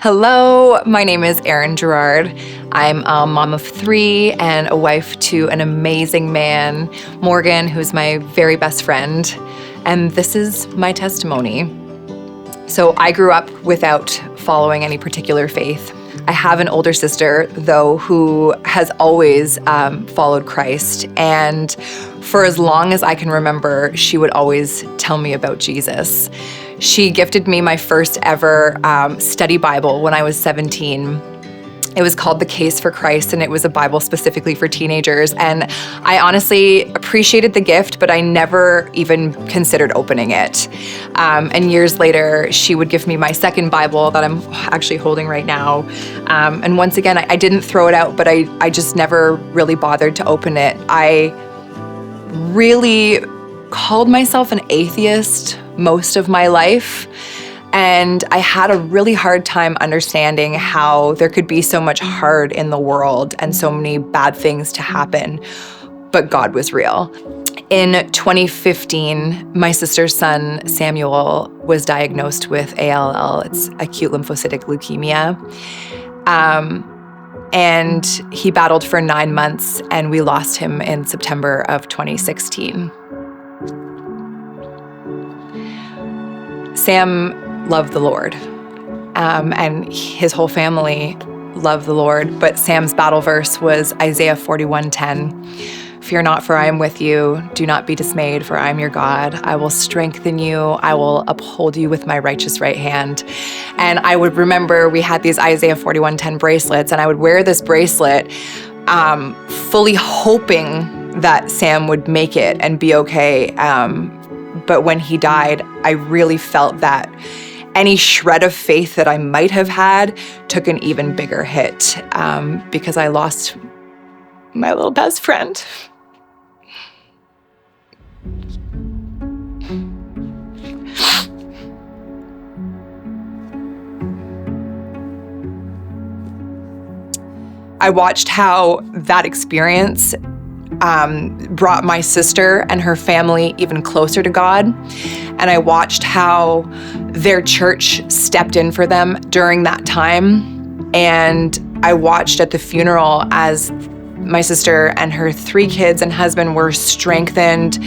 Hello, my name is Erin Gerard. I'm a mom of 3 and a wife to an amazing man, Morgan, who's my very best friend. And this is my testimony. So I grew up without following any particular faith. I have an older sister, though, who has always followed Christ. And for as long as I can remember, she would always tell me about Jesus. She gifted me my first ever study Bible when I was 17. It was called The Case for Christ, and it was a Bible specifically for teenagers. And I honestly appreciated the gift, but I never even considered opening it. And years later, she would give me my second Bible that I'm actually holding right now. And once again, I didn't throw it out, but I just never really bothered to open it. I really called myself an atheist most of my life. And I had a really hard time understanding how there could be so much hard in the world and so many bad things to happen, but God was real. In 2015, my sister's son, Samuel, was diagnosed with ALL. It's acute lymphocytic leukemia. And he battled for 9 months, and we lost him in September of 2016. Sam loved the Lord, and his whole family loved the Lord, but Sam's battle verse was Isaiah 41:10. Fear not, for I am with you. Do not be dismayed, for I am your God. I will strengthen you. I will uphold you with my righteous right hand. And I would remember we had these Isaiah 41:10 bracelets, and I would wear this bracelet fully hoping that Sam would make it and be okay. But when he died, I really felt that any shred of faith that I might have had took an even bigger hit because I lost my little best friend. I watched how that experience brought my sister and her family even closer to God. And I watched how their church stepped in for them during that time. And I watched at the funeral as my sister and her 3 kids and husband were strengthened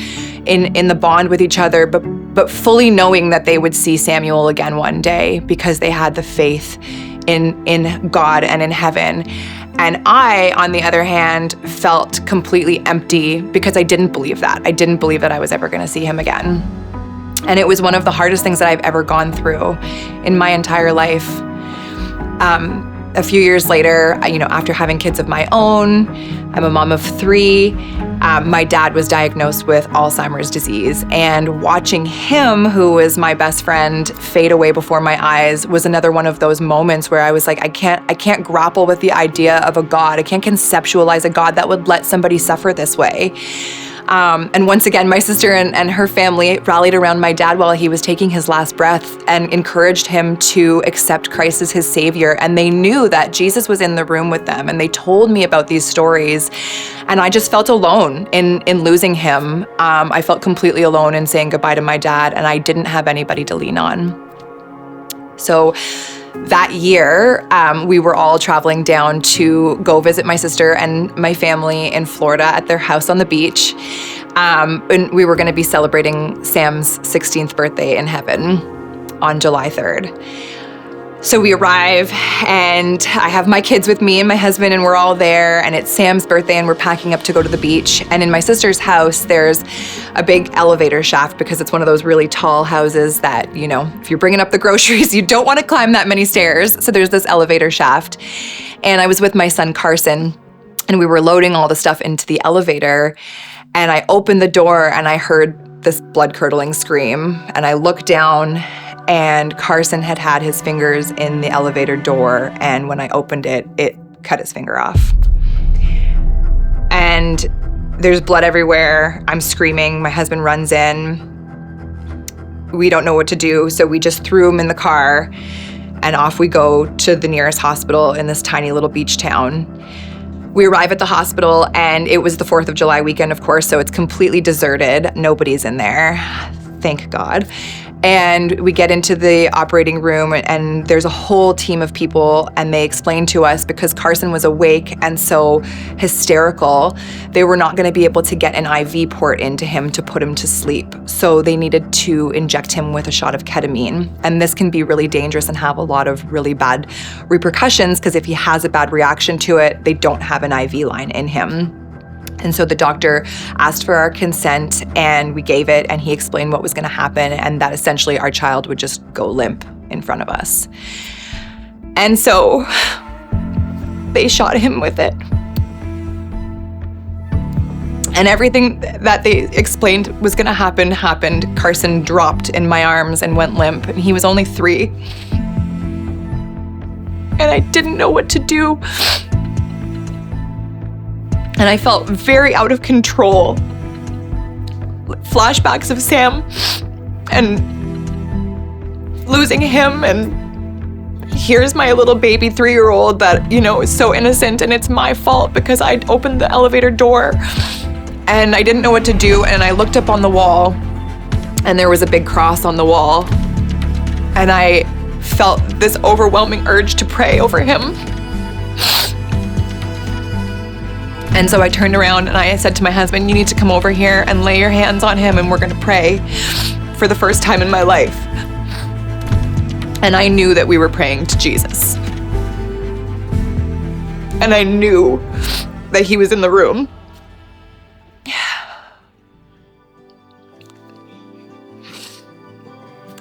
in the bond with each other, but fully knowing that they would see Samuel again one day because they had the faith in God and in heaven. And I, on the other hand, felt completely empty because I didn't believe that. I didn't believe that I was ever going to see him again. And it was one of the hardest things that I've ever gone through in my entire life. A few years later, after having kids of my own, I'm a mom of 3. My dad was diagnosed with Alzheimer's disease, and watching him, who was my best friend, fade away before my eyes was another one of those moments where I was like, I can't grapple with the idea of a God. I can't conceptualize a God that would let somebody suffer this way. And once again, my sister and her family rallied around my dad while he was taking his last breath and encouraged him to accept Christ as his savior. And they knew that Jesus was in the room with them, and they told me about these stories. And I just felt alone in losing him. I felt completely alone in saying goodbye to my dad, and I didn't have anybody to lean on. So that year, we were all traveling down to go visit my sister and my family in Florida at their house on the beach. And we were going to be celebrating Sam's 16th birthday in heaven on July 3rd. So we arrive, and I have my kids with me and my husband, and we're all there, and it's Sam's birthday, and we're packing up to go to the beach. And in my sister's house, there's a big elevator shaft because it's one of those really tall houses that, if you're bringing up the groceries, you don't want to climb that many stairs. So there's this elevator shaft. And I was with my son, Carson, and we were loading all the stuff into the elevator. And I opened the door, and I heard this blood-curdling scream. And I looked down, and Carson had his fingers in the elevator door, and when I opened it, it cut his finger off. And there's blood everywhere. I'm screaming. My husband runs in. We don't know what to do, so we just threw him in the car, and off we go to the nearest hospital in this tiny little beach town. We arrive at the hospital, and it was the 4th of July weekend, of course, so it's completely deserted. Nobody's in there. Thank God. And we get into the operating room, and there's a whole team of people, and they explain to us, because Carson was awake and so hysterical, they were not going to be able to get an IV port into him to put him to sleep. So they needed to inject him with a shot of ketamine. And this can be really dangerous and have a lot of really bad repercussions, because if he has a bad reaction to it, they don't have an IV line in him. And so the doctor asked for our consent, and we gave it, and he explained what was going to happen, and that essentially our child would just go limp in front of us. And so they shot him with it. And everything that they explained was going to happen happened. Carson dropped in my arms and went limp, and he was only 3. And I didn't know what to do. And I felt very out of control. Flashbacks of Sam and losing him, and here's my little baby 3-year-old that, is so innocent, and it's my fault because I opened the elevator door and I didn't know what to do. And I looked up on the wall, and there was a big cross on the wall, and I felt this overwhelming urge to pray over him. And so I turned around and I said to my husband, you need to come over here and lay your hands on him, and we're going to pray for the first time in my life. And I knew that we were praying to Jesus. And I knew that he was in the room.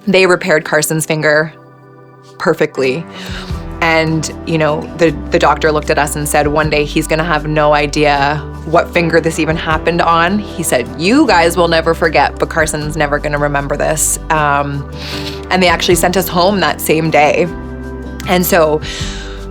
They repaired Carson's finger perfectly. And, the doctor looked at us and said, one day he's going to have no idea what finger this even happened on. He said, you guys will never forget, but Carson's never going to remember this. And they actually sent us home that same day. And so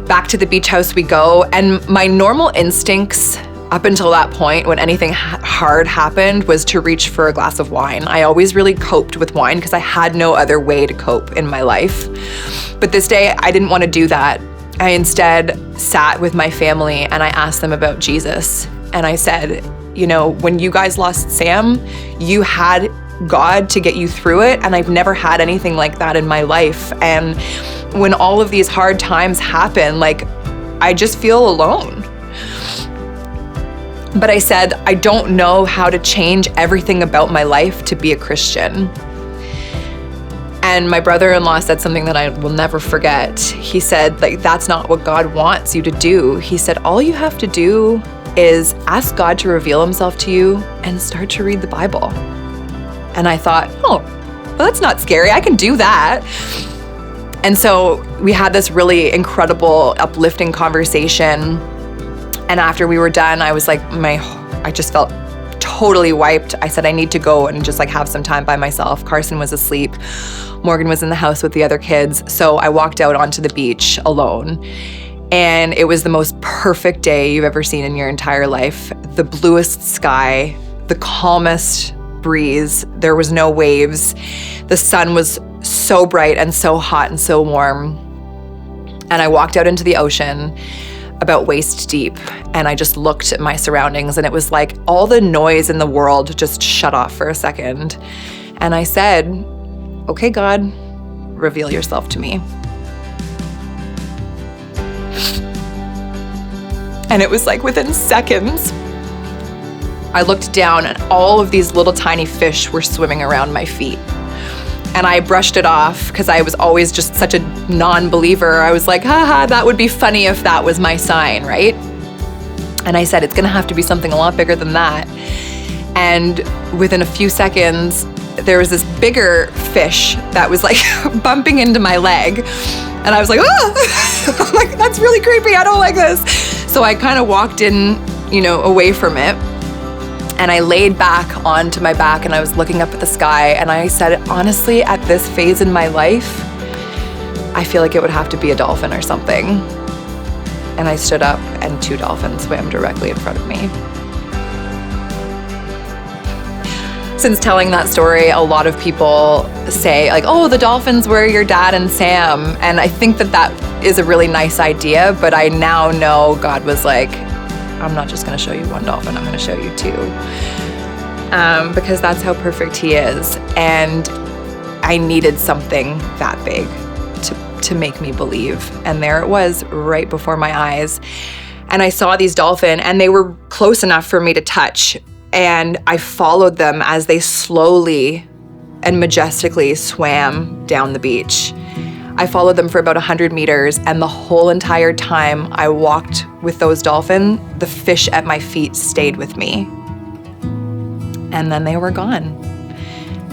back to the beach house we go. And my normal instincts up until that point, when anything hard happened, was to reach for a glass of wine. I always really coped with wine because I had no other way to cope in my life. But this day, I didn't want to do that. I instead sat with my family and I asked them about Jesus. And I said, when you guys lost Sam, you had God to get you through it. And I've never had anything like that in my life. And when all of these hard times happen, I just feel alone. But I said, I don't know how to change everything about my life to be a Christian. And my brother-in-law said something that I will never forget. He said, that's not what God wants you to do. He said, all you have to do is ask God to reveal himself to you and start to read the Bible. And I thought, well, that's not scary. I can do that. And so we had this really incredible, uplifting conversation. And after we were done, I was I just felt totally wiped. I said, I need to go and just have some time by myself. Carson was asleep. Morgan was in the house with the other kids. So I walked out onto the beach alone. And it was the most perfect day you've ever seen in your entire life. The bluest sky, the calmest breeze. There was no waves. The sun was so bright and so hot and so warm. And I walked out into the ocean about waist deep, and I just looked at my surroundings, and it was like all the noise in the world just shut off for a second. And I said, okay, God, reveal yourself to me. And it was within seconds, I looked down and all of these little tiny fish were swimming around my feet. And I brushed it off because I was always just such a non-believer. I was like, haha, that would be funny if that was my sign, right? And I said, it's gonna have to be something a lot bigger than that. And within a few seconds, there was this bigger fish that was bumping into my leg. And I was like, oh, I'm like, that's really creepy, I don't like this. So I kind of walked in, away from it. And I laid back onto my back and I was looking up at the sky, and I said, honestly, at this phase in my life, I feel like it would have to be a dolphin or something. And I stood up and 2 dolphins swam directly in front of me. Since telling that story, a lot of people say oh, the dolphins were your dad and Sam. And I think that is a really nice idea, but I now know God was I'm not just going to show you 1 dolphin, I'm going to show you 2. Because that's how perfect he is. And I needed something that big to make me believe. And there it was right before my eyes. And I saw these dolphins, and they were close enough for me to touch. And I followed them as they slowly and majestically swam down the beach. I followed them for about 100 meters, and the whole entire time I walked with those dolphins, the fish at my feet stayed with me. And then they were gone.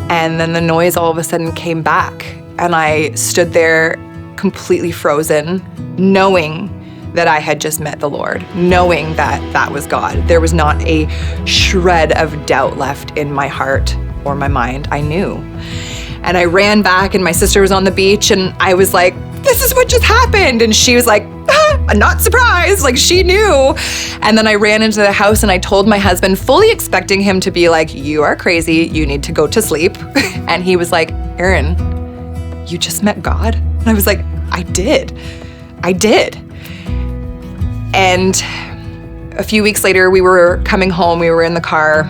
And then the noise all of a sudden came back, and I stood there completely frozen, knowing that I had just met the Lord, knowing that that was God. There was not a shred of doubt left in my heart or my mind. I knew. And I ran back, and my sister was on the beach, and I was like, this is what just happened. And she was like, I'm not surprised. Like, she knew. And then I ran into the house, and I told my husband, fully expecting him to be like, you are crazy. You need to go to sleep. And he was like, Erin, you just met God? And I was like, I did. And a few weeks later, we were coming home. We were in the car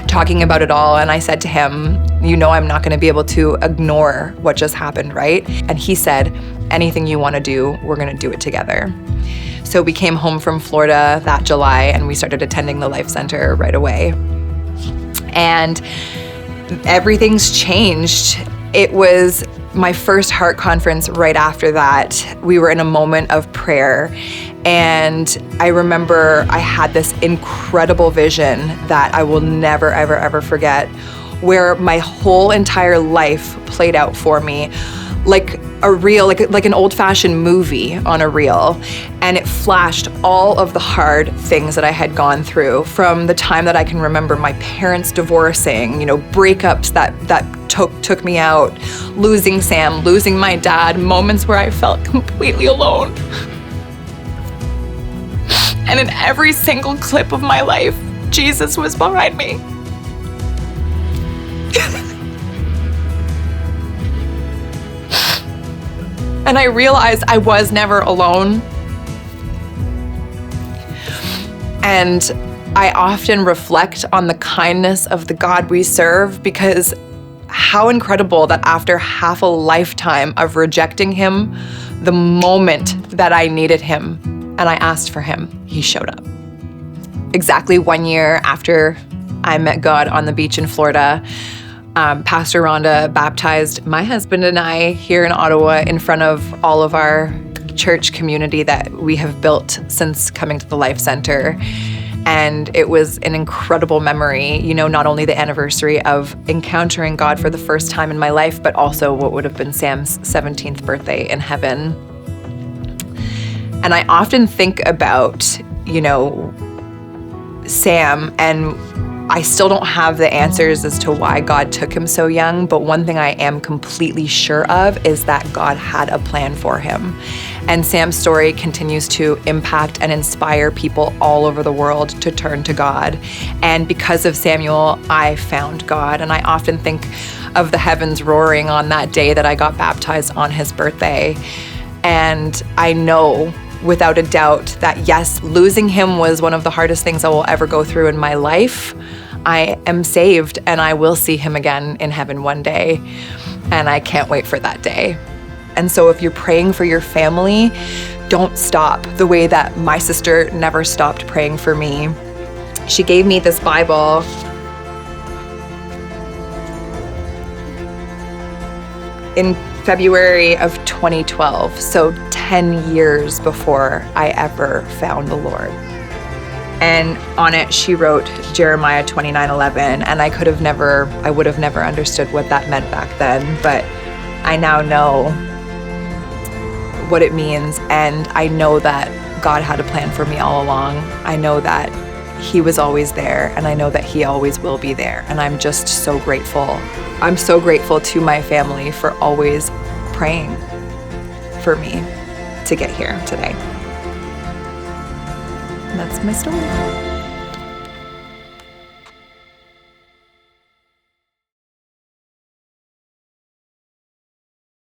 talking about it all. And I said to him, you know, I'm not going to be able to ignore what just happened, right? And he said, anything you want to do, we're going to do it together. So we came home from Florida that July, and we started attending the Life Center right away. And everything's changed. It was my first heart conference right after that. We were in a moment of prayer, and I remember I had this incredible vision that I will never, ever, ever forget, where my whole entire life played out for me like a reel, like an old-fashioned movie on a reel. And it flashed all of the hard things that I had gone through from the time that I can remember, my parents divorcing, you know, breakups that took me out, losing Sam, losing my dad, moments where I felt completely alone. And in every single clip of my life, Jesus was behind me. And I realized I was never alone. And I often reflect on the kindness of the God we serve, because how incredible that after half a lifetime of rejecting him, the moment that I needed him and I asked for him, he showed up. Exactly 1 year after I met God on the beach in Florida, Pastor Rhonda baptized my husband and I here in Ottawa in front of all of our church community that we have built since coming to the Life Center. And it was an incredible memory, you know, not only the anniversary of encountering God for the first time in my life, but also what would have been Sam's 17th birthday in heaven. And I often think about, you know, Sam, and I still don't have the answers as to why God took him so young, but one thing I am completely sure of is that God had a plan for him. And Sam's story continues to impact and inspire people all over the world to turn to God. And because of Samuel, I found God. And I often think of the heavens roaring on that day that I got baptized on his birthday. And I know without a doubt that yes, losing him was one of the hardest things I will ever go through in my life. I am saved, and I will see him again in heaven one day. And I can't wait for that day. And so if you're praying for your family, don't stop the way that my sister never stopped praying for me. She gave me this Bible. In February of 2012, so 10 years before I ever found the Lord. And on it, she wrote Jeremiah 29:11, and I would have never understood what that meant back then, but I now know what it means, and I know that God had a plan for me all along. I know that he was always there, and I know that he always will be there, and I'm just so grateful. I'm so grateful to my family for always praying for me to get here today. And that's my story.